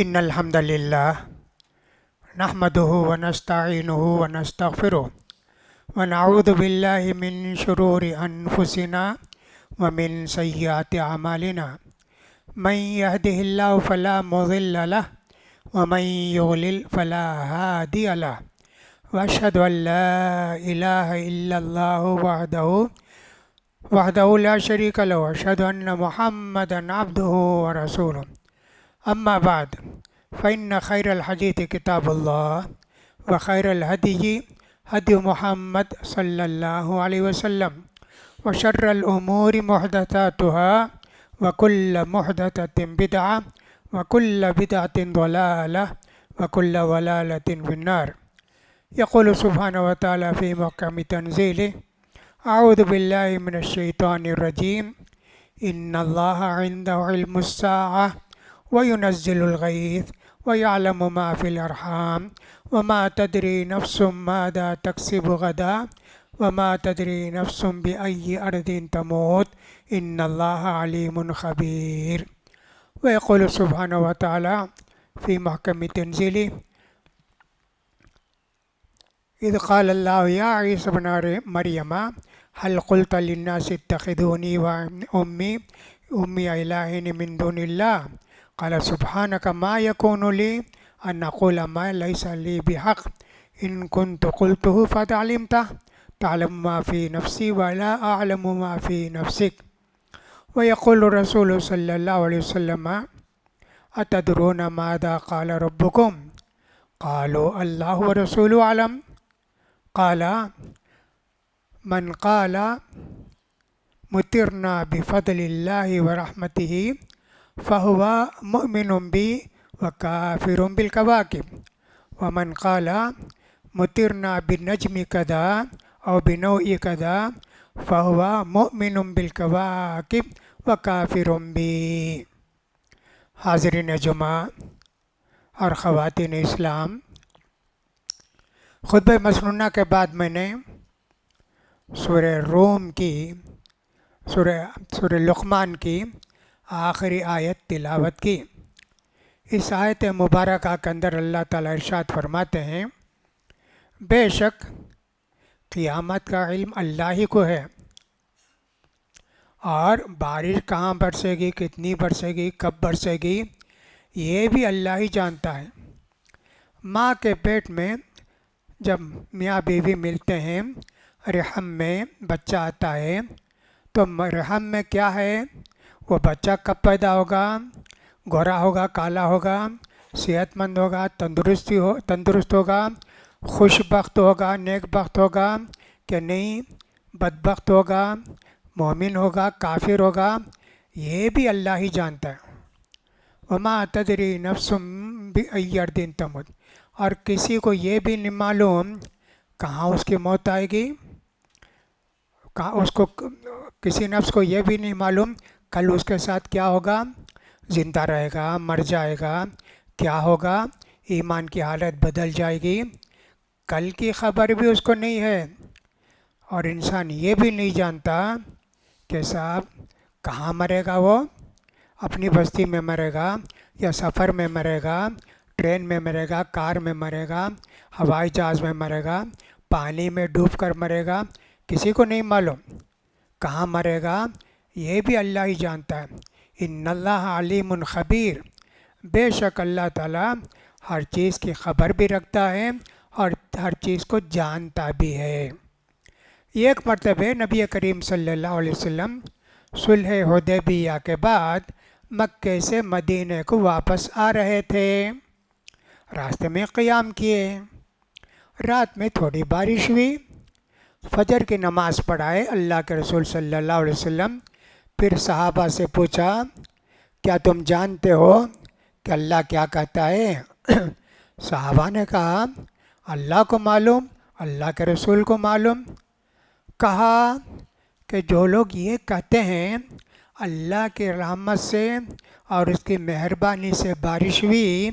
إن الحمد لله نحمده ونستعينه ونستغفره ونعوذ بالله من شرور أنفسنا ومن سيئات أعمالنا من يهده الله فلا مضل له ومن يضلل فلا هادي له وأشهد أن لا إله إلا الله وحده لا شريك له وأشهد أن محمدا عبده ورسوله أما بعد فإن خير الحديث كتاب الله وخير الهدي هدي محمد صلى الله عليه وسلم وشر الأمور محدثاتها وكل محدثة بدعة وكل بدعة ضلالة وكل ضلالة في النار. يقول سبحانه وتعالى في محكم تنزيله: أعوذ بالله من الشيطان الرجيم إن الله عنده علم الساعة وينزل الغيث ويعلم ما في الأرحام وما تدري نفس ماذا تكسب غدا وما تدري نفس بأي أرض تموت إن الله عليم خبير. ويقول سبحانه وتعالى في محكم تنزيله: إذ قال الله يا عيسى ابن مريم هل قلت للناس اتخذوني وأمي إلهين من دون الله قال سبحانك ما يكون لي أن أقول ما ليس لي بحق إن كنت قلته فقد علمته تعلم ما في نفسي ولا أعلم ما في نفسك. ويقول الرسول صلى الله عليه وسلم: أتدرون ماذا قال ربكم قالوا الله ورسوله أعلم قال من قال مطرنا بفضل الله ورحمته فهو مؤمن بي وكافر بالكواكب ومن قال مطرنا بالنجم كذا أو بنوع كذا فهو مؤمن بالكواكب وكافر بي. حاضرین جمعہ اور خواتین اسلام، خطبہ مسنونہ کے بعد میں نے سورہ روم کی سورہ لقمان کی آخری آیت تلاوت کی. اس آیت مبارکہ کے اندر اللہ تعالیٰ ارشاد فرماتے ہیں: بے شک قیامت کا علم اللہ ہی کو ہے، اور بارش کہاں برسے گی، کتنی برسے گی، کب برسے گی، یہ بھی اللہ ہی جانتا ہے. ماں کے پیٹ میں جب میاں بیوی ملتے ہیں، رحم میں بچہ آتا ہے، تو رحم میں کیا ہے، وہ بچہ کب پیدا ہوگا، گورا ہوگا، کالا ہوگا، صحت مند ہوگا، تندرست ہوگا، خوش بخت ہوگا، نیک بخت ہوگا کہ نہیں، بدبخت ہوگا، مومن ہوگا، کافر ہوگا، یہ بھی اللہ ہی جانتا ہے. وما تدری نفس بأی ارض تموت، اور کسی کو یہ بھی نہیں معلوم کہاں اس کی موت آئے گی، کسی نفس کو یہ بھی نہیں معلوم کل اس کے ساتھ کیا ہوگا، زندہ رہے گا، مر جائے گا، کیا ہوگا، ایمان کی حالت بدل جائے گی، کل کی خبر بھی اس کو نہیں ہے. اور انسان یہ بھی نہیں جانتا کہ صاحب کہاں مرے گا، وہ اپنی بستی میں مرے گا یا سفر میں مرے گا، ٹرین میں مرے گا، کار میں مرے گا، ہوائی جہاز میں مرے گا، پانی میں ڈوب کر مرے گا، کسی کو نہیں معلوم کہاں مرے گا، یہ بھی اللہ ہی جانتا ہے. ان اللہ علیم خبیر، بے شک اللہ تعالیٰ ہر چیز کی خبر بھی رکھتا ہے اور ہر چیز کو جانتا بھی ہے. ایک مرتبہ نبی کریم صلی اللہ علیہ وسلم صلح حدیبیہ کے بعد مکے سے مدینے کو واپس آ رہے تھے. راستے میں قیام کیے، رات میں تھوڑی بارش ہوئی، فجر کی نماز پڑھائے اللہ کے رسول صلی اللہ علیہ وسلم. پھر صحابہ سے پوچھا کیا تم جانتے ہو کہ اللہ کیا کہتا ہے؟ صحابہ نے کہا اللہ کو معلوم، اللہ کے رسول کو معلوم. کہا کہ جو لوگ یہ کہتے ہیں اللہ کی رحمت سے اور اس کی مہربانی سے بارش ہوئی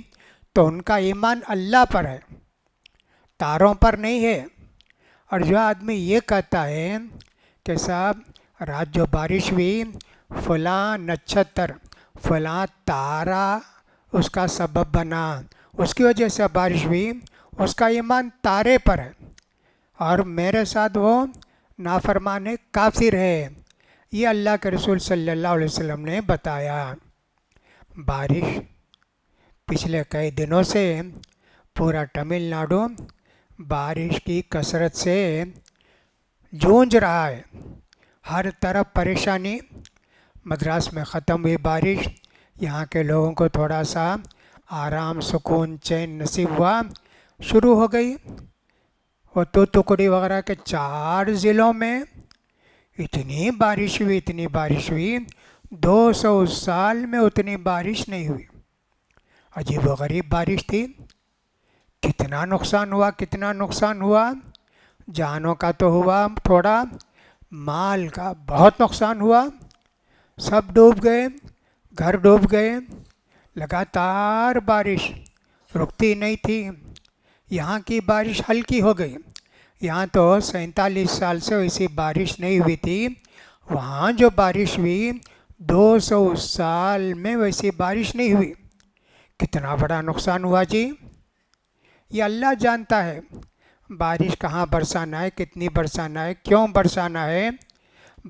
تو ان کا ایمان اللہ پر ہے، تاروں پر نہیں ہے. اور جو آدمی یہ کہتا ہے کہ صاحب رات جو بارش ہوئی فلاں نچھتر فلاں تارا اس کا سبب بنا، اس کی وجہ سے بارش ہوئی، اس کا ایمان تارے پر ہے، اور میرے ساتھ وہ نافرمان کافر ہے۔ یہ اللہ کے رسول صلی اللہ علیہ وسلم نے بتایا۔ بارش پچھلے کئی دنوں سے پورا تمل ناڈو بارش کی کثرت سے جونج رہا ہے، ہر طرف پریشانی۔ مدراس میں ختم ہوئی بارش، یہاں کے لوگوں کو تھوڑا سا آرام، سکون، چین نصیب ہوا، شروع ہو گئی۔ وہ توتوکڑی وغیرہ کے 4 ضلعوں میں اتنی بارش ہوئی، اتنی بارش ہوئی، 200 سال میں اتنی بارش نہیں ہوئی۔ عجیب و غریب بارش تھی۔ کتنا نقصان ہوا، کتنا نقصان ہوا، جانوں کا تو ہوا تھوڑا، مال کا بہت نقصان ہوا، سب ڈوب گئے، گھر ڈوب گئے۔ لگاتار بارش رکتی نہیں تھی۔ یہاں کی بارش ہلکی ہو گئی، یہاں تو 47 سال سے ویسی بارش نہیں ہوئی تھی، وہاں جو بارش ہوئی 200 سال میں ویسی بارش نہیں ہوئی۔ کتنا بڑا نقصان ہوا جی۔ یہ اللہ جانتا ہے بارش کہاں برسانا ہے، کتنی برسانا ہے، کیوں برسانا ہے۔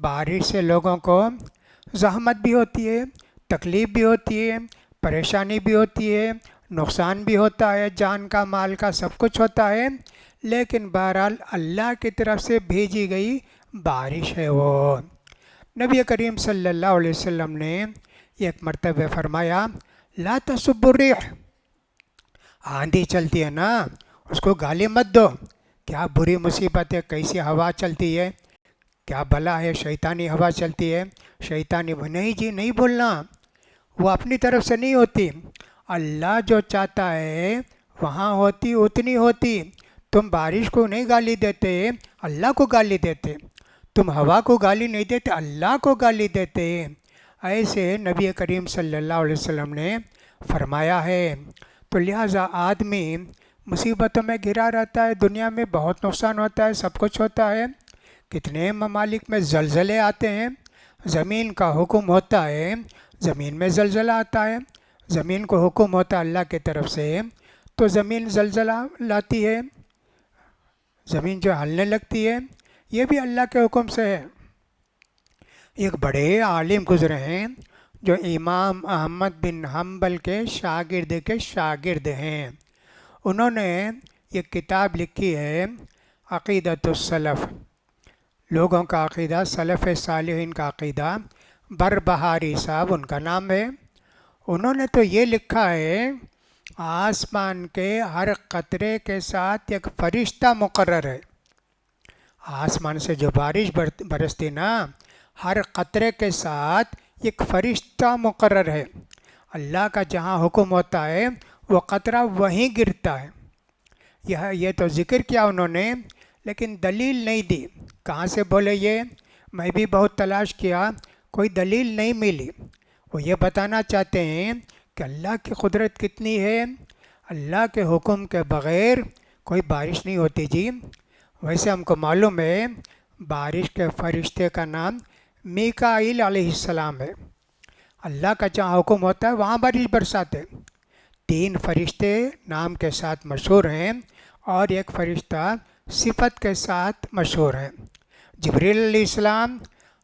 بارش سے لوگوں کو زحمت بھی ہوتی ہے، تکلیف بھی ہوتی ہے، پریشانی بھی ہوتی ہے، نقصان بھی ہوتا ہے، جان کا، مال کا، سب کچھ ہوتا ہے، لیکن بہرحال اللہ کی طرف سے بھیجی گئی بارش ہے وہ۔ نبی کریم صلی اللہ علیہ وسلم نے ایک مرتبہ فرمایا، لا تسبوا الريح، آندھی چلتی ہے نا، اس کو گالی مت دو، کیا بری مصیبت ہے، کیسی ہوا چلتی ہے، کیا بلا ہے، شیطانی ہوا چلتی ہے، شیطانی نہیں جی، نہیں بولنا، وہ اپنی طرف سے نہیں ہوتی، اللہ جو چاہتا ہے وہاں ہوتی، اتنی ہوتی۔ تم بارش کو نہیں گالی دیتے، اللہ کو گالی دیتے، تم ہوا کو گالی نہیں دیتے، اللہ کو گالی دیتے۔ ایسے نبی کریم صلی اللہ علیہ وسلم نے فرمایا ہے۔ تو لہٰذا آدمی مصیبتوں میں گھرا رہتا ہے، دنیا میں بہت نقصان ہوتا ہے، سب کچھ ہوتا ہے، کتنے ممالک میں زلزلے آتے ہیں، زمین کا حکم ہوتا ہے، زمین میں زلزلہ آتا ہے، زمین کو حکم ہوتا ہے اللہ کی طرف سے، تو زمین زلزلہ لاتی ہے، زمین جو ہلنے لگتی ہے، یہ بھی اللہ کے حکم سے ہے۔ ایک بڑے عالم گزرے ہیں جو امام احمد بن حنبل کے شاگرد ہیں، انہوں نے ایک کتاب لکھی ہے عقیدۃ السلف، لوگوں کا عقیدہ، سلف صالحین کا عقیدہ، بربہاری صاحب ان کا نام ہے۔ انہوں نے تو یہ لکھا ہے، آسمان کے ہر قطرے کے ساتھ ایک فرشتہ مقرر ہے۔ آسمان سے جو بارش برستی نا، ہر قطرے کے ساتھ ایک فرشتہ مقرر ہے، اللہ کا جہاں حکم ہوتا ہے وہ قطرہ وہیں گرتا ہے۔ یہ تو ذکر کیا انہوں نے، لیکن دلیل نہیں دی، کہاں سے بولے یہ؟ میں بھی بہت تلاش کیا، کوئی دلیل نہیں ملی۔ وہ یہ بتانا چاہتے ہیں کہ اللہ کی قدرت کتنی ہے، اللہ کے حکم کے بغیر کوئی بارش نہیں ہوتی جی۔ ویسے ہم کو معلوم ہے بارش کے فرشتے کا نام میکائیل علیہ السلام ہے، اللہ کا جہاں حکم ہوتا ہے وہاں بارش برساتے۔ 3 فرشتے نام کے ساتھ مشہور ہیں، اور ایک فرشتہ صفت کے ساتھ مشہور ہے۔ جبریل علیہ السلام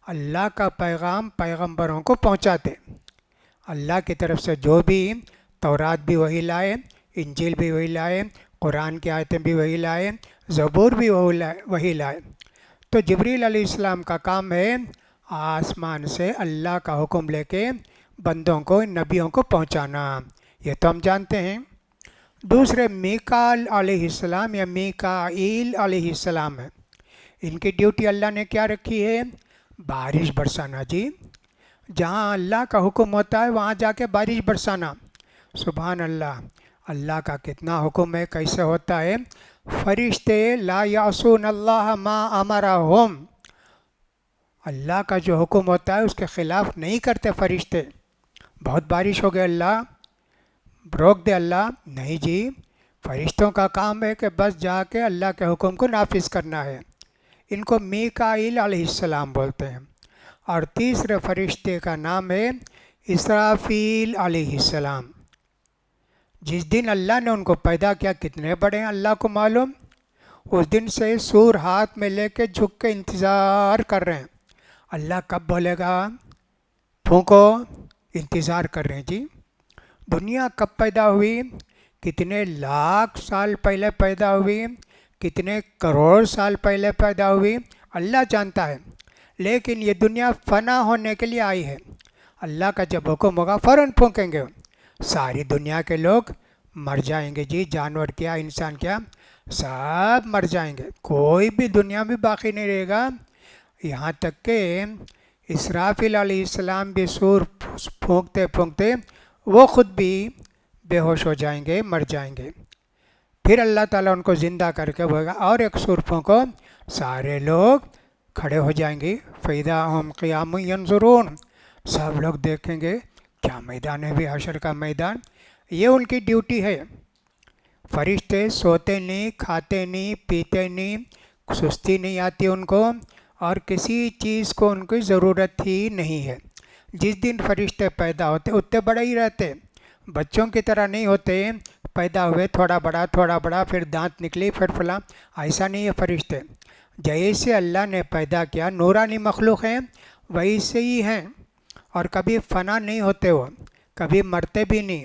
اللہ کا پیغام پیغمبروں کو پہنچاتے، اللہ کی طرف سے جو بھی، تورات بھی وہی لائے، انجیل بھی وہی لائے، قرآن کی آیتیں بھی وہی لائے، زبور بھی وہی لائے۔ تو جبریل علیہ السلام کا کام ہے آسمان سے اللہ کا حکم لے کے بندوں کو، نبیوں کو پہنچانا، یہ تو ہم جانتے ہیں۔ دوسرے میکال علیہ السلام یا میکائیل علیہ السلام ہے، ان کی ڈیوٹی اللہ نے کیا رکھی ہے؟ بارش برسانا جی، جہاں اللہ کا حکم ہوتا ہے وہاں جا کے بارش برسانا۔ سبحان اللہ، اللہ کا کتنا حکم ہے، کیسے ہوتا ہے۔ فرشتے لا یعصون اللہ ما امرہم، اللہ کا جو حکم ہوتا ہے اس کے خلاف نہیں کرتے فرشتے۔ بہت بارش ہو گئی، اللہ روک دے، اللہ نہیں جی، فرشتوں کا کام ہے کہ بس جا کے اللہ کے حکم کو نافذ کرنا ہے۔ ان کو میکائیل علیہ السلام بولتے ہیں۔ اور تیسرے فرشتے کا نام ہے اسرافیل علیہ السلام۔ جس دن اللہ نے ان کو پیدا کیا کتنے بڑے ہیں اللہ کو معلوم. اس دن سے سور ہاتھ میں لے کے جھک کے انتظار کر رہے ہیں اللہ کب بولے گا پھونکو. انتظار کر رہے ہیں جی. دنیا کب پیدا ہوئی؟ کتنے لاکھ سال پہلے پیدا ہوئی، کتنے کروڑ سال پہلے پیدا ہوئی، اللہ جانتا ہے. لیکن یہ دنیا فنا ہونے کے لیے آئی ہے. اللہ کا جب حکم ہوگا فوراً پھونکیں گے. ساری دنیا کے لوگ مر جائیں گے جی، جانور کیا انسان کیا سب مر جائیں گے، کوئی بھی دنیا میں باقی نہیں رہے گا. یہاں تک کہ اسرافیل علیہ السلام بھی سور پھونکتے پھونکتے وہ خود بھی بے ہوش ہو جائیں گے، مر جائیں گے. پھر اللہ تعالیٰ ان کو زندہ کر کے بولے گا اور ایک سور پھونکو، سارے لوگ کھڑے ہو جائیں گے. فَإِذَا هُمْ قِيَامٌ يَنظُرُونَ. سب لوگ دیکھیں گے کیا میدان ہے بھی حشر کا میدان. یہ ان کی ڈیوٹی ہے. فرشتے سوتے نہیں، کھاتے نہیں، پیتے نہیں، سستی نہیں آتی ان کو، اور کسی چیز کو ان کی ضرورت ہی نہیں ہے. جس دن فرشتے پیدا ہوتے اتنے بڑے ہی رہتے، بچوں کی طرح نہیں ہوتے پیدا ہوئے تھوڑا بڑا پھر دانت نکلی پھر فلاں. ایسا نہیں ہے فرشتے. جیسے اللہ نے پیدا کیا نورانی مخلوق ہیں ویسے ہی ہیں، اور کبھی فنا نہیں ہوتے، وہ کبھی مرتے بھی نہیں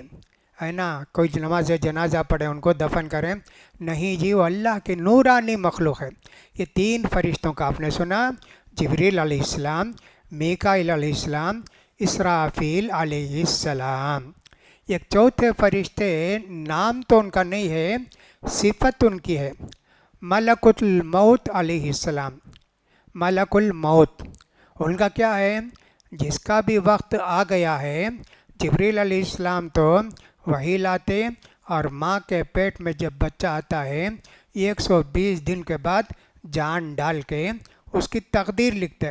ہے نا. کوئی نماز جنازہ پڑھے ان کو دفن کریں نہیں جی، وہ اللہ کی نورانی مخلوق ہے. یہ تین فرشتوں کا آپ نے سنا، جبریل علیہ السلام، میکائیل علیہ السلام، اسرافیل علیہ السلام. ایک چوتھے فرشتے نام تو ان کا نہیں ہے، صفت ان کی ہے، ملک الموت علیہ السلام. ملک الموت ان کا کیا ہے؟ جس کا بھی وقت آ گیا ہے، جبریل علیہ السلام تو وہی لاتے، اور ماں کے پیٹ میں جب بچہ آتا ہے 120 دن کے بعد جان ڈال کے اس کی تقدیر لکھتے.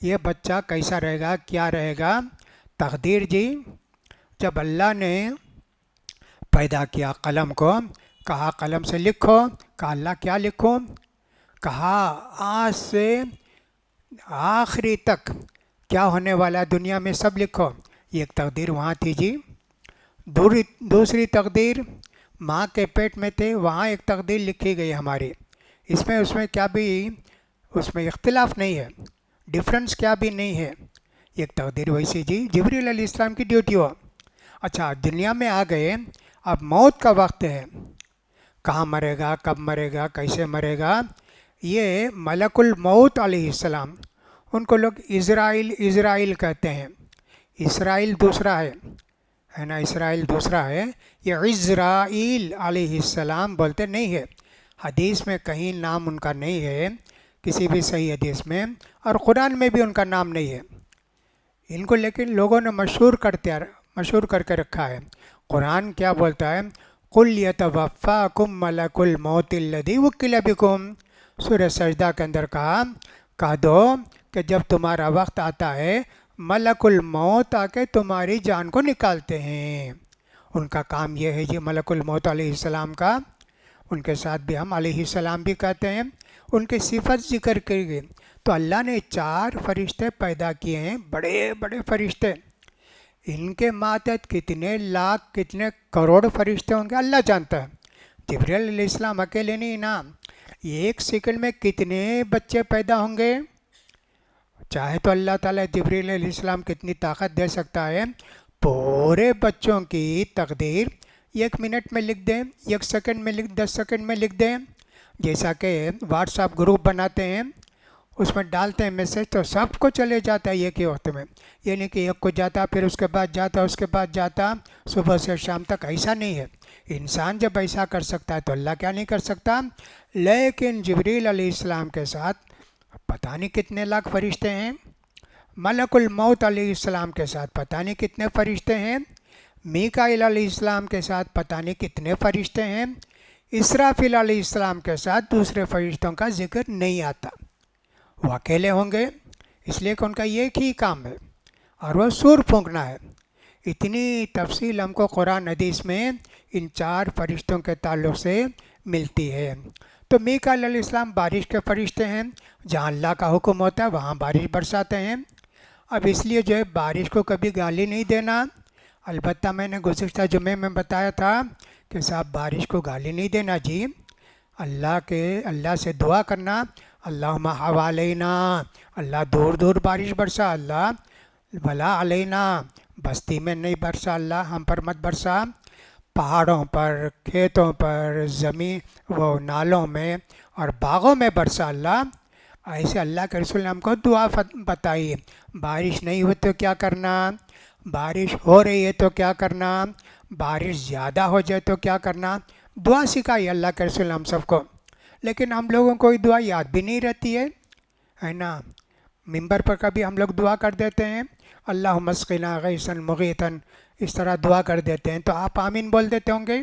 یہ بچہ کیسا رہے گا، کیا رہے گا، تقدیر جی. جب اللہ نے پیدا کیا قلم کو، کہا قلم سے لکھو، کہا اللہ کیا لکھوں، کہا آج سے آخری تک کیا ہونے والا ہے دنیا میں سب لکھو. یہ ایک تقدیر وہاں تھی جی. دوسری تقدیر ماں کے پیٹ میں تھے، وہاں ایک تقدیر لکھی گئی ہماری. اس میں کیا بھی اس میں اختلاف نہیں ہے، ڈفرنس کیا بھی نہیں ہے. ایک تقدیر ویسی جی جبریل علیہ السلام کی ڈیوٹی ہو. اچھا دنیا میں آ گئے، اب موت کا وقت ہے، کہاں مرے گا، کب مرے گا، کیسے مرے گا. یہ ملک الموت علیہ السلام، ان کو لوگ اسرائیل کہتے ہیں. اسرائیل دوسرا ہے نا، اسرائیل دوسرا ہے. یہ عزرائیل علیہ السلام بولتے نہیں ہے. حدیث میں کہیں نام ان کا نہیں ہے، کسی بھی صحیح حدیث میں، اور قرآن میں بھی ان کا نام نہیں ہے. ان کو لیکن لوگوں نے مشہور کر کے رکھا ہے. قرآن کیا بولتا ہے؟ قُلْ يَتَوَفَّاكُم مَلَكُ الْمَوْتِ الَّذِي وُكِّلَ بِكُم. سورہ سجدہ کے اندر کہا دو کہ جب تمہارا وقت آتا ہے ملک الموت آ کے تمہاری جان کو نکالتے ہیں. ان کا کام یہ ہے جی ملک الموت علیہ السلام کا. ان کے ساتھ بھی ہم علیہ السلام بھی کہتے ہیں. ان کی صفت ذکر کی گئی. تو اللہ نے 4 فرشتے پیدا کیے ہیں، بڑے بڑے فرشتے. ان کے ماتحت کتنے لاکھ کتنے کروڑ فرشتے ہوں گے اللہ جانتا ہے. جبریل علیہ السلام اکیلے نہیں نا، ایک سیکنڈ میں کتنے بچے پیدا ہوں گے. چاہے تو اللہ تعالیٰ جبریل علیہ السلام کتنی طاقت دے سکتا ہے، پورے بچوں کی تقدیر 1 منٹ میں لکھ دیں، 1 سیکنڈ میں 10 سیکنڈ میں لکھ دیں. جیسا کہ واٹس ایپ گروپ بناتے ہیں، اس میں ڈالتے ہیں میسج تو سب کو چلے جاتا ہے ایک ہی وقت میں. یہ نہیں کہ ایک کو جاتا پھر اس کے بعد جاتا اس کے بعد جاتا صبح سے شام تک. ایسا نہیں ہے. انسان جب ایسا کر سکتا ہے تو اللہ کیا نہیں کر سکتا. لیکن جبریل علیہ السلام کے ساتھ پتہ نہیں کتنے لاکھ فرشتے ہیں، ملک الموت علیہ السلام کے ساتھ پتہ نہیں کتنے فرشتے ہیں، میکائیل علیہ السلام کے ساتھ پتہ نہیں کتنے فرشتے ہیں، اسرافیل علیہ السلام کے ساتھ دوسرے فرشتوں کا ذکر نہیں آتا. وہ اکیلے ہوں گے اس لیے کہ ان کا ایک ہی کام ہے اور وہ سور پھونکنا ہے. اتنی تفصیل ہم کو قرآن حدیث میں ان 4 فرشتوں کے تعلق سے ملتی ہے. تو میکائیل علیہ السلام بارش کے فرشتے ہیں، جہاں اللہ کا حکم ہوتا ہے وہاں بارش برساتے ہیں. اب اس لیے جو ہے بارش کو کبھی گالی نہیں دینا، البتہ میں نے گزشتہ جمعے میں بتایا تھا کہ صاحب بارش کو گالی نہیں دینا جی، اللہ سے دعا کرنا، اللہم حوالینا، اللہ دور دور بارش برسا، اللہ ولا علینا، بستی میں نہیں برسا، اللہ ہم پر مت برسا، پہاڑوں پر، کھیتوں پر، زمین وہ نالوں میں اور باغوں میں برسا اللہ۔ ایسے اللہ کے رسول نے ہم کو دعا بتائی۔ بارش نہیں ہوئی تو کیا کرنا، بارش ہو رہی ہے تو کیا کرنا، بارش زیادہ ہو جائے تو کیا کرنا، دعا سکھائی اللہ کے رسول نے ہم سب کو۔ لیکن ہم لوگوں کو یہ دعا یاد بھی نہیں رہتی ہے نا۔ ممبر پر کبھی ہم لوگ دعا کر دیتے ہیں، اللہم اسقنا غیثا مغیثا، اس طرح دعا کر دیتے ہیں، تو آپ آمین بول دیتے ہوں گے۔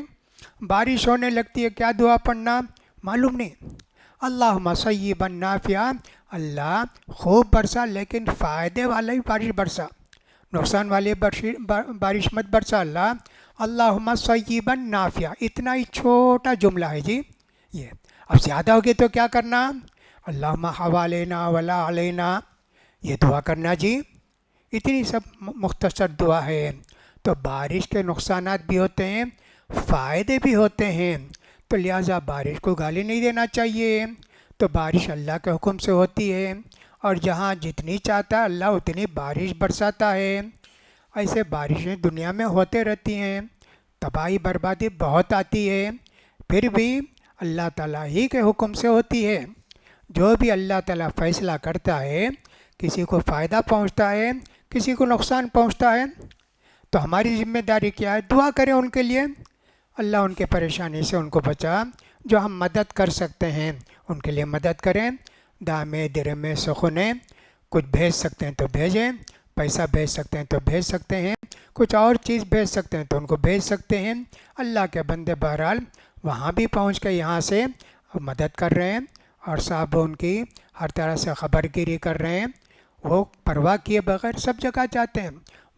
بارش ہونے لگتی ہے، کیا دعا پڑھنا معلوم نہیں، اللہم صیبا نافعا، اللہ خوب برسا لیکن فائدے والا ہی بارش برسا، نقصان والی بارش مت برسا اللہ، اللہم صیبا نافعا، اتنا ہی چھوٹا جملہ ہے جی یہ۔ اب زیادہ ہوگی تو کیا کرنا، اللہم حوالینا ولا علینا، یہ دعا کرنا جی۔ اتنی سب مختصر دعا ہے۔ تو بارش کے نقصانات بھی ہوتے ہیں، فائدے بھی ہوتے ہیں، تو لہٰذا بارش کو گالی نہیں دینا چاہیے۔ تو بارش اللہ کے حکم سے ہوتی ہے، اور جہاں جتنی چاہتا ہے اللہ اتنی بارش برساتا ہے۔ ایسے بارشیں دنیا میں ہوتے رہتی ہیں، تباہی بربادی بہت آتی ہے، پھر بھی اللہ تعالیٰ ہی کے حکم سے ہوتی ہے۔ جو بھی اللہ تعالیٰ فیصلہ کرتا ہے، کسی کو فائدہ پہنچتا ہے، کسی کو نقصان پہنچتا ہے، تو ہماری ذمہ داری کیا ہے، دعا کریں ان کے لیے، اللہ ان کے پریشانی سے ان کو بچا۔ جو ہم مدد کر سکتے ہیں ان کے لیے مدد کریں، دامے درمے سخنے، کچھ بھیج سکتے ہیں تو بھیجیں، پیسہ بھیج سکتے ہیں تو بھیج سکتے ہیں، کچھ اور چیز بھیج سکتے ہیں تو ان کو بھیج سکتے ہیں۔ اللہ کے بندے بہرحال وہاں بھی پہنچ کے یہاں سے مدد کر رہے ہیں، اور صاحب ان کی ہر طرح سے خبر گیری کر رہے ہیں، وہ پرواہ کیے بغیر سب جگہ جاتے ہیں۔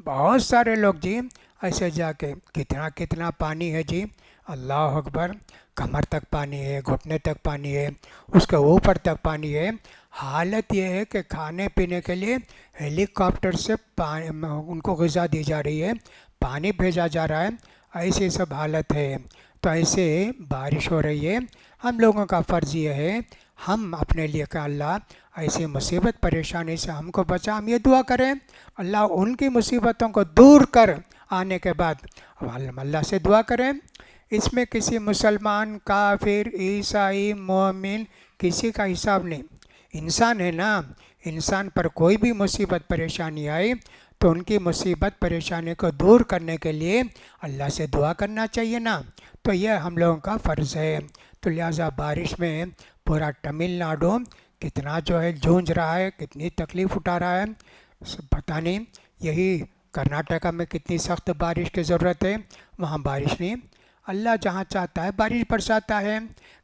بہت سارے لوگ جی ایسے جا کے، کتنا کتنا پانی ہے جی، اللہ اکبر، کمر تک پانی ہے، گھٹنے تک پانی ہے، اس کے اوپر تک پانی ہے۔ حالت یہ ہے کہ کھانے پینے کے لیے ہیلی کاپٹر سے ان کو غذا دی جا رہی ہے، پانی بھیجا جا رہا ہے، ایسی سب حالت ہے۔ تو ایسے بارش ہو رہی ہے، ہم لوگوں کا فرض یہ ہے ہم اپنے لیے کہ اللہ ایسی مصیبت پریشانی سے ہم کو بچا، ہم یہ دعا کریں اللہ ان کی مصیبتوں کو دور کر، آنے کے بعد اللہ سے دعا کریں۔ اس میں کسی مسلمان، کافر، عیسائی، مومن کسی کا حساب نہیں، انسان ہے نا، انسان پر کوئی بھی مصیبت پریشانی آئی تو ان کی مصیبت پریشانی کو دور کرنے کے لیے اللہ سے دعا کرنا چاہیے نا۔ تو یہ ہم لوگوں کا فرض ہے۔ تو لہٰذا بارش میں پورا تمل ناڈو کتنا جو ہے جھونج رہا ہے، کتنی تکلیف اٹھا رہا ہے، پتہ نہیں۔ یہی کرناٹکا میں کتنی سخت بارش کی ضرورت ہے، وہاں بارش نہیں۔ اللہ جہاں چاہتا ہے بارش برساتا ہے۔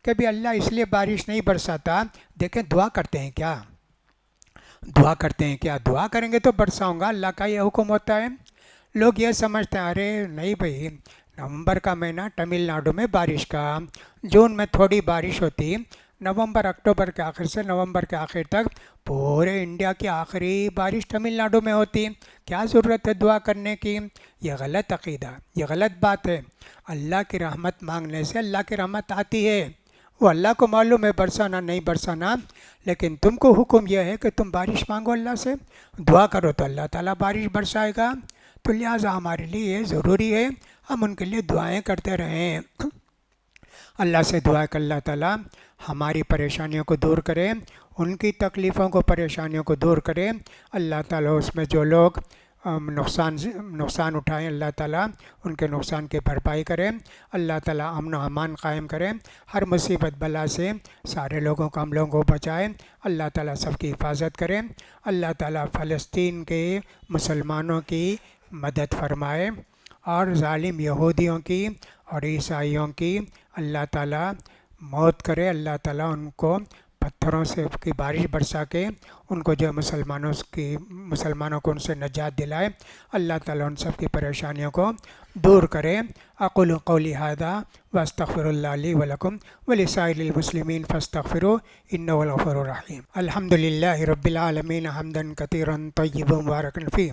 کبھی اللہ اس لیے بارش نہیں برساتا، دیکھیں دعا کرتے ہیں کیا، دعا کرتے ہیں کیا، دعا کریں گے تو برساؤں گا، اللہ کا یہ حکم ہوتا ہے۔ لوگ یہ سمجھتے ہیں ارے نہیں بھائی، نومبر کا مہینہ تمل ناڈو میں بارش کا، جون میں تھوڑی بارش ہوتی، نومبر اکتوبر کے آخر سے نومبر کے آخر تک پورے انڈیا کی آخری بارش تمل ناڈو میں ہوتی، کیا ضرورت ہے دعا کرنے کی؟ یہ غلط عقیدہ، یہ غلط بات ہے۔ اللہ کی رحمت مانگنے سے اللہ کی رحمت آتی ہے، وہ اللہ کو معلوم ہے برسانا نہیں برسانا، لیکن تم کو حکم یہ ہے کہ تم بارش مانگو، اللہ سے دعا کرو تو اللہ تعالیٰ بارش برسائے گا۔ تو لہٰذا ہمارے لیے یہ ضروری ہے ہم ان کے لیے دعائیں کرتے رہیں، اللہ سے دعا کہ اللہ تعالیٰ ہماری پریشانیوں کو دور کرے، ان کی تکلیفوں کو پریشانیوں کو دور کرے۔ اللہ تعالیٰ اس میں جو لوگ نقصان اٹھائیں، اللہ تعالیٰ ان کے نقصان کی بھرپائی کرے، اللہ تعالیٰ امن و امان قائم کرے، ہر مصیبت بلا سے سارے لوگوں کو، ہم لوگوں کو بچائے، اللہ تعالیٰ سب کی حفاظت کرے، اللہ تعالیٰ فلسطین کے مسلمانوں کی مدد فرمائے، اور ظالم یہودیوں کی اور عیسائیوں کی اللہ تعالیٰ موت کرے، اللہ تعالیٰ ان کو پتھروں سے کی بارش برسا کے ان کو جو مسلمانوں کو ان سے نجات دلائے، اللہ تعالیٰ ان سب کی پریشانیوں کو دور کرے۔ اقول قولی ھذا واستغفر اللہ لی ولکم ولسائر المسلمین فاستغفروہ انہ هو الغفور الرحیم۔ الحمد للہ رب العالمین حمدا کثیرا طیبا مبارکا فیہ،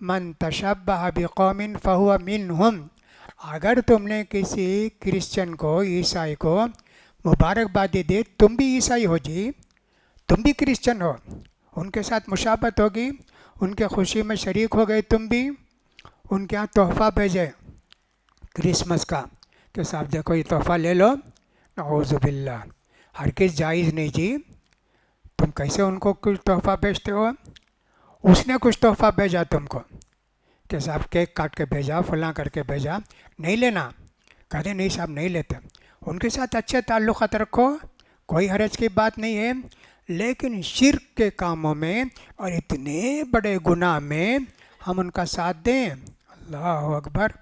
من تشبہ بقوم فہو منہم، اگر تم نے کسی کرسچن کو، عیسائی کو مبارکبادی دی، تم بھی عیسائی ہو جی، تم بھی کرسچن ہو، ان کے ساتھ مشابہت ہوگی، ان کے خوشی میں شریک ہو گئے، تم بھی ان کے ہاں تحفہ بھیجے کرسمس کا کہ صاحب دیکھو یہ تحفہ لے لو، نعوذ باللہ، ہرگز جائز نہیں جی۔ تم کیسے ان کو کچھ تحفہ بھیجتے ہو؟ اس نے کچھ تحفہ بھیجا تم کو کہ صاحب کیک کاٹ کے بھیجا، فلاں کر کے بھیجا، نہیں لینا، کہتے نہیں صاحب نہیں لیتے، ان کے ساتھ اچھے تعلقات رکھو، کوئی حرج کی بات نہیں ہے، لیکن شرک کے کاموں میں اور اتنے بڑے گناہ میں ہم ان کا ساتھ دیں؟ اللہ اکبر،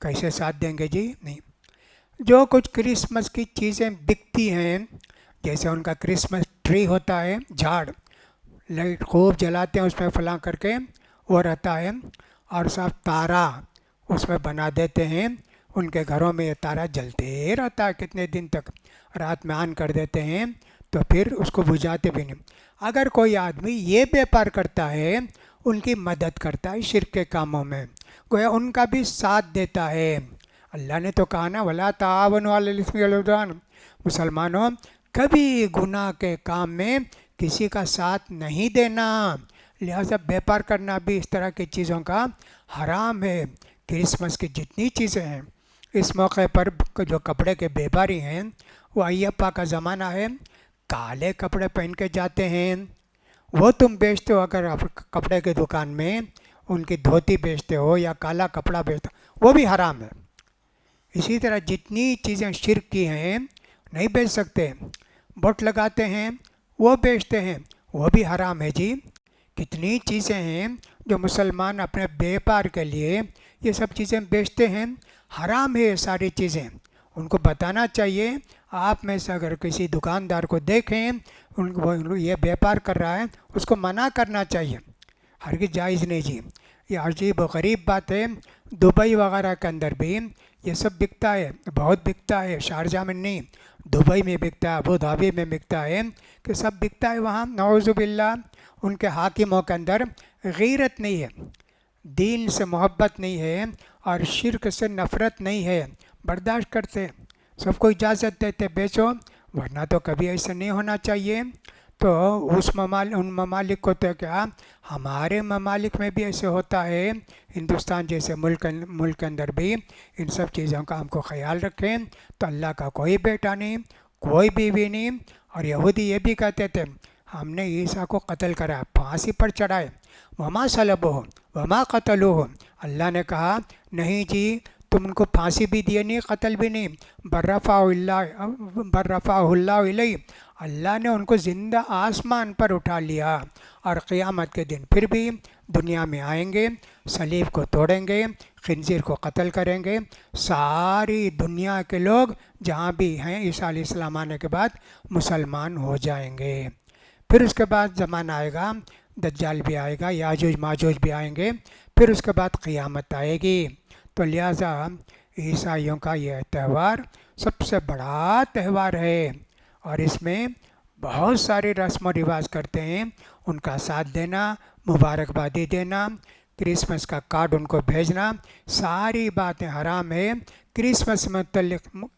کیسے ساتھ دیں گے جی؟ نہیں۔ جو کچھ کرسمس کی چیزیں بکتی ہیں، جیسے ان کا کرسمس ٹری ہوتا ہے، جھاڑ، لائٹ خوب جلاتے ہیں اس میں فلاں کر کے وہ رہتا ہے، اور صاحب تارا اس میں بنا دیتے ہیں، ان کے گھروں میں یہ تارا جلتے رہتا ہے کتنے دن تک، رات میں آن کر دیتے ہیں تو پھر اس کو بجھاتے بھی نہیں۔ اگر کوئی آدمی یہ بیپار کرتا ہے، ان کی مدد کرتا ہے شرک کے کاموں میں، گویا ان کا بھی ساتھ دیتا ہے۔ اللہ نے تو کہا نا وَلَا تَعَاوَنُوا عَلَى الْإِثْمِ وَالْعُدْوَانِ، مسلمانوں کبھی گناہ کے کام میں کسی کا ساتھ نہیں دینا، لہذا بیپار کرنا بھی اس طرح کی چیزوں کا حرام ہے۔ کرسمس کی جتنی چیزیں ہیں اس موقع پر جو کپڑے کے بیپاری ہیں، وہ ایپا کا زمانہ ہے، کالے کپڑے پہن کے جاتے ہیں، وہ تم بیچتے ہو اگر آپ کپڑے کے دکان میں ان کی دھوتی بیچتے ہو یا کالا کپڑا بیچتے ہو، وہ بھی حرام ہے۔ اسی طرح جتنی چیزیں شرک کی ہیں نہیں بیچ سکتے، بٹ لگاتے ہیں وہ بیچتے ہیں، وہ بھی حرام ہے جی۔ کتنی چیزیں ہیں جو مسلمان اپنے بیپار کے لیے یہ سب چیزیں بیچتے ہیں، حرام ہے یہ ساری چیزیں، ان کو بتانا چاہیے۔ آپ میں سے اگر کسی دکاندار کو دیکھیں ان کو وہ یہ بیپار کر رہا ہے، اس کو منع کرنا چاہیے، ہرگز جائز نہیں جی۔ یہ عجیب و غریب بات ہے، دبئی وغیرہ کے اندر بھی یہ سب بکتا ہے، بہت بکتا ہے، شارجہ میں نہیں، دبئی میں بکتا ہے، ابو دھابی میں بکتا ہے، کہ سب بکتا ہے وہاں، نعوذ باللہ۔ ان کے حاکموں کے اندر غیرت نہیں ہے، دین سے محبت نہیں ہے، اور شرک سے نفرت نہیں ہے، برداشت کرتے، سب کو اجازت دیتے بیچو، ورنہ تو کبھی ایسا نہیں ہونا چاہیے۔ تو ان ممالک کو تو کیا، ہمارے ممالک میں بھی ایسے ہوتا ہے، ہندوستان جیسے ملک کے اندر بھی ان سب چیزوں کا ہم کو خیال رکھیں تو اللہ کا کوئی بیٹا نہیں، کوئی بیوی نہیں۔ اور یہودی یہ بھی کہتے تھے ہم نے عیسیٰ کو قتل کرا، پھانسی پر چڑھائے، وما صلبوہ وما قتلوہ، اللہ نے کہا نہیں جی تم ان کو پھانسی بھی دیے نہیں، قتل بھی نہیں، بر رفعہ اللہ الیہ، اللہ نے ان کو زندہ آسمان پر اٹھا لیا، اور قیامت کے دن پھر بھی دنیا میں آئیں گے، صلیب کو توڑیں گے، خنزیر کو قتل کریں گے، ساری دنیا کے لوگ جہاں بھی ہیں عیسیٰ علیہ السلام آنے کے بعد مسلمان ہو جائیں گے۔ پھر اس کے بعد زمانہ آئے گا، دجال بھی آئے گا، یاجوج ماجوج بھی آئیں گے، پھر اس کے بعد قیامت آئے گی۔ تو لہٰذا عیسائیوں کا یہ تہوار سب سے بڑا تہوار ہے، اور اس میں بہت سارے رسم و رواج کرتے ہیں، ان کا ساتھ دینا، مبارکبادی دینا، کرسمس کا کارڈ ان کو بھیجنا، ساری باتیں حرام ہے۔ کرسمس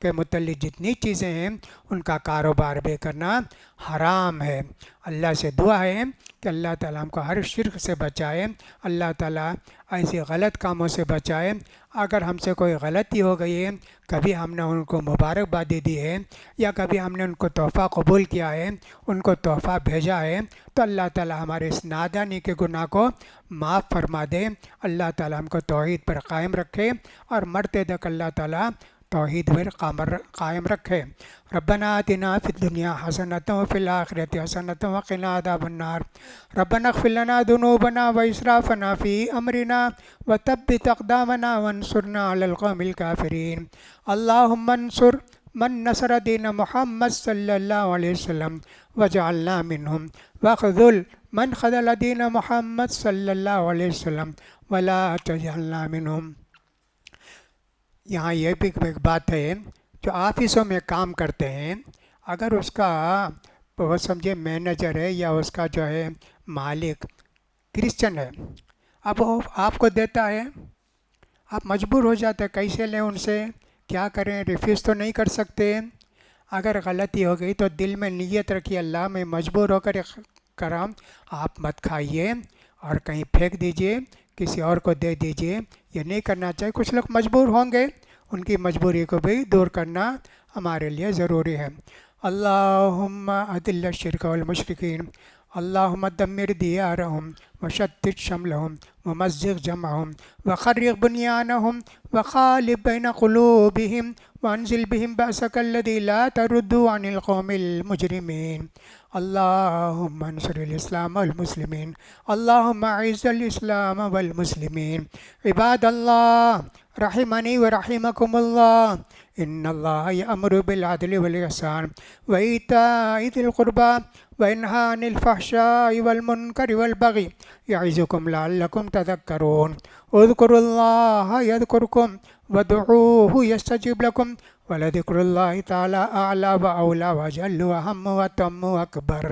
کے متعلق جتنی چیزیں ہیں ان کا کاروبار بھی کرنا حرام ہے۔ اللہ سے دعا ہے کہ اللہ تعالیٰ ہم کو ہر شرک سے بچائے، اللہ تعالیٰ ایسے غلط کاموں سے بچائے۔ اگر ہم سے کوئی غلطی ہو گئی ہے، کبھی ہم نے ان کو مبارکبادی دی ہے یا کبھی ہم نے ان کو تحفہ قبول کیا ہے، ان کو تحفہ بھیجا ہے، تو اللہ تعالیٰ ہمارے اس نادانی کے گناہ کو معاف فرما دے۔ اللہ تعالیٰ ہم کو توحید پر قائم رکھے، اور مرتے تک اللہ تعالیٰ توحید پر قائم رکھے۔ ربنا آتنا فی الدنیا حسنۃ وفی الآخرۃ حسنۃ وقنا عذاب النار۔ ربنا اغفر لنا ذنوبنا واسرافنا فی امرنا وثبت اقدامنا وانصرنا علی القوم الکافرین۔ اللہم انصر من نصر دین محمد صلی اللہ علیہ وسلم وجعلنا منہم، واخذل من خذل دین محمد صلی اللہ علیہ وسلم ولا تجعلنا منہم۔ یہاں یہ بھی ایک بات ہے، جو آفسوں میں کام کرتے ہیں، اگر اس کا وہ سمجھے مینیجر ہے یا اس کا جو ہے مالک کرسچن ہے، اب وہ آپ کو دیتا ہے، آپ مجبور ہو جاتے ہیں، کیسے لیں ان سے، کیا کریں، ریفیوز تو نہیں کر سکتے۔ اگر غلطی ہو گئی تو دل میں نیت رکھیے، اللہ میں مجبور ہو کر کرام آپ مت کھائیے اور کہیں پھینک دیجئے، کسی اور کو دے دیجئے، یہ نہیں کرنا چاہیے۔ کچھ لوگ مجبور ہوں گے، ان کی مجبوری کو بھی دور کرنا ہمارے لیے ضروری ہے۔ اللہم اذل الشرک والمشرکین، اللہم دمر دیارہم وشتت شملہم ومزق جمعہم وخرق بنیانہم وخالف بین قلوبہم وانزل بہم بأسک الذی لا ترد عن القوم المجرمین۔ اللہم انصر الاسلام والمسلمین، اللہم اعز الاسلام والمسلمین۔ عباد اللہ رحمنی ورحمکم اللہ، ان اللہ یأمر بالعدل والاحسان وایتاء ذی القربی وینہی عن الفحشاء والمنکر والبغی یعظکم لعلکم تذکرون۔ اذکروا اللہ یذکرکم وادعوہ یستجب لکم ولذکر اللہ تعالی اعلی و اولی و اجل و اہم و اتم و اکبر۔